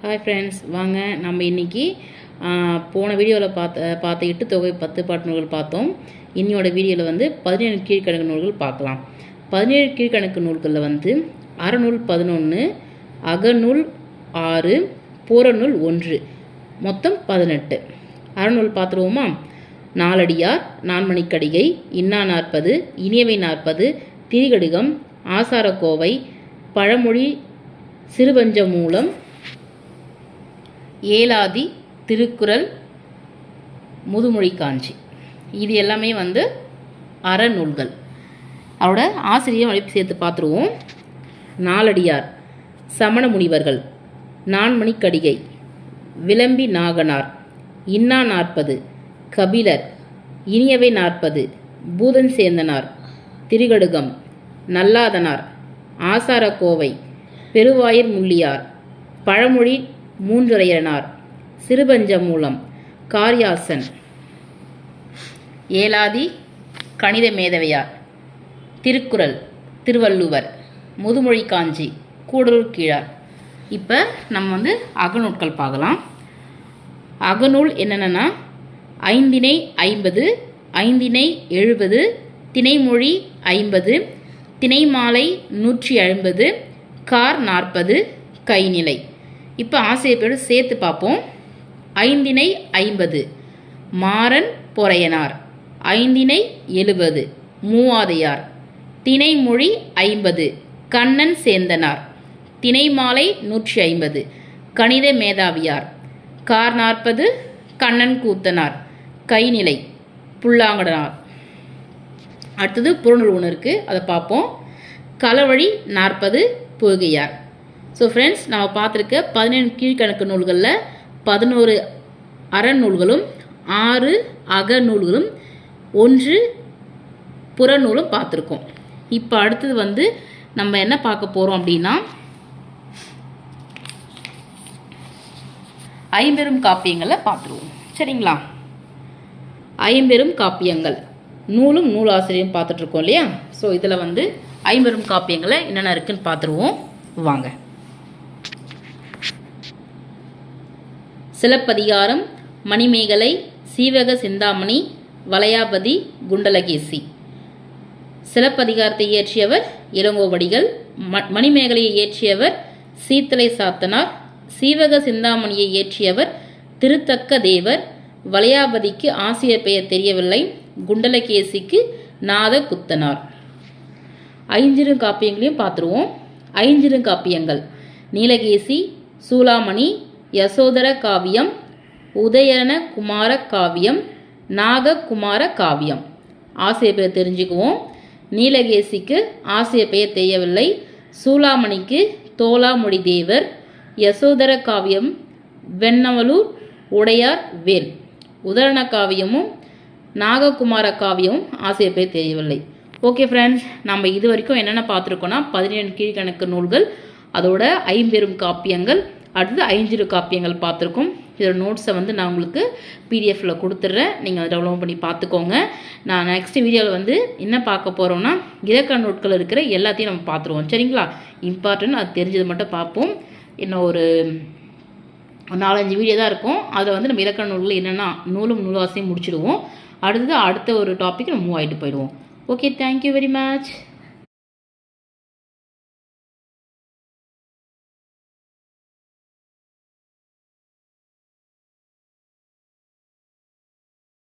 Hi friends, வாங்க நம்ம இன்றைக்கி போன வீடியோவில் பார்த்த 8 தொகை 10 பாட்டு நூல்கள் பார்த்தோம். இன்னையோட வீடியோவில் வந்து 17 கீழ்கணக்கு நூல்கள் பார்க்கலாம். 17 கீழ்கணக்கு நூல்களில் வந்து அறநூல் 11, அகநூல் 6, புறநூல் 1, மொத்தம் 18. அறநூல் பார்த்துருவோமா? நாலடியார், நான்மணிக்கடிகை, இன்னா 40, இனியவை 40, திரிகடுகம், ஆசாரக்கோவை, பழமொழி, சிறுபஞ்சமூலம், ஏலாதி, திருக்குறள், முதுமொழி காஞ்சி. இது எல்லாமே வந்து அறநூல்கள். அவரோட ஆசிரியர் வழிப்பு சேர்த்து பார்த்துருவோம். நாலடியார், சமண முனிவர்கள், நான்மணிக்கடிகை, விளம்பி நாகனார், இன்னா 40, கபிலர், இனியவை 40, பூதன் சேந்தனார், திரிகடுகம், நல்லாதனார், ஆசாரக்கோவை, பெருவாயிர் முள்ளியார், பழமொழி மூன்றுரையனார், சிறுபஞ்சமூலம், காரியாசன், ஏலாதி, கணித மேதவையார், திருக்குறள், திருவள்ளுவர், முதுமொழி காஞ்சி, கூடலூர் கீழார். இப்போ நம்ம வந்து அகநூல்கள் பார்க்கலாம். அகநூல் என்னென்னா ஐந்திணை 50, ஐந்திணை 70, திணைமொழி 50, திணைமாலை 150, கார் 40, கைநிலை. இப்போ ஆசிரியப்பேரோடு சேர்த்து பார்ப்போம். ஐந்திணை 50 மாறன் பொறையனார், ஐந்திணை 70 மூவாதையார், திணைமொழி 50 கண்ணன் சேந்தனார், திணைமாலை 150 கணித மேதாவியார், கார் 40 கண்ணன் கூத்தனார், கைநிலை புல்லாங்கடனார். அடுத்தது புறநூல் ஒன்று இருக்குது, அதை பார்ப்போம். களவழி 40 பொய்கையார். ஸோ ஃப்ரெண்ட்ஸ், நம்ம பார்த்துருக்க 17 கீழ்கணக்கு நூல்களில் 11 அறநூல்களும் 6 அகநூல்களும் 1 புறநூலும் பார்த்துருக்கோம். இப்போ அடுத்தது வந்து நம்ம என்ன பார்க்க போகிறோம் அப்படின்னா ஐம்பெரும் காப்பியங்களை பார்த்துருவோம். சரிங்களா? ஐம்பெரும் காப்பியங்கள் நூலும் நூலாசிரியரும் பார்த்துட்ருக்கோம் இல்லையா? ஸோ இதில் வந்து ஐம்பெரும் காப்பியங்களை என்னென்ன இருக்குதுன்னு பார்த்துருவோம். வாங்க. சிலப்பதிகாரம், மணிமேகலை, சீவக சிந்தாமணி, வளையாபதி, குண்டலகேசி. சிலப்பதிகாரத்தை இயற்றியவர் இளங்கோவடிகள், மணிமேகலையை இயற்றியவர் சீத்தலை சாத்தனார், சீவக சிந்தாமணியை இயற்றியவர் திருத்தக்க தேவர், வளையாபதிக்கு ஆசிரியர் பெயர் தெரியவில்லை, குண்டலகேசிக்கு நாத குத்தனார். ஐஞ்சிறுகாப்பியங்களையும் பார்த்துருவோம். ஐஞ்சிறுகாப்பியங்கள் நீலகேசி, சூளாமணி, யசோதர காவியம், உதயன குமார காவியம், நாககுமார காவியம். ஆசிரியர் பெயர் தெரிஞ்சுக்குவோம். நீலகேசிக்கு ஆசிரியர் பெயர் தெரியவில்லை, சூளாமணிக்கு தோலாமொழி தேவர், யசோதர காவியம் வெண்ணவலூர் உடையார் வேல், உதரண காவியமும் நாககுமார காவியமும் ஆசிரியர் பெயர் தெரியவில்லை. ஓகே ஃப்ரெண்ட்ஸ், நம்ம இது வரைக்கும் என்னென்ன பார்த்துருக்கோன்னா 17 கீழ்கணக்கு நூல்கள், அதோட ஐம்பெரும் காப்பியங்கள், அடுத்து 5 காப்பியங்கள் பார்த்துருக்கோம். இதோட நோட்ஸை வந்து நான் உங்களுக்கு பிடிஎஃப்பில் கொடுத்துட்றேன், நீங்கள் அதை டவுன்லோட் பண்ணி பார்த்துக்கோங்க. நான் நெக்ஸ்ட் வீடியோவில் வந்து என்ன பார்க்க போகிறோன்னா இலக்கண நோட்கள் இருக்கிற எல்லாத்தையும் நம்ம பார்த்துருவோம். சரிங்களா? இம்பார்ட்டன்ட் அது தெரிஞ்சது மட்டும் பார்ப்போம். இன்னும் ஒரு 4-5 வீடியோ தான் இருக்கும். அதில் வந்து நம்ம இலக்கண நூல்கள் என்னென்னா நூலும் நூலாசையும் முடிச்சிடுவோம். அடுத்த ஒரு டாபிக் நம்ம மூவ் ஆகிட்டு போயிடுவோம். Okay, thank you very much.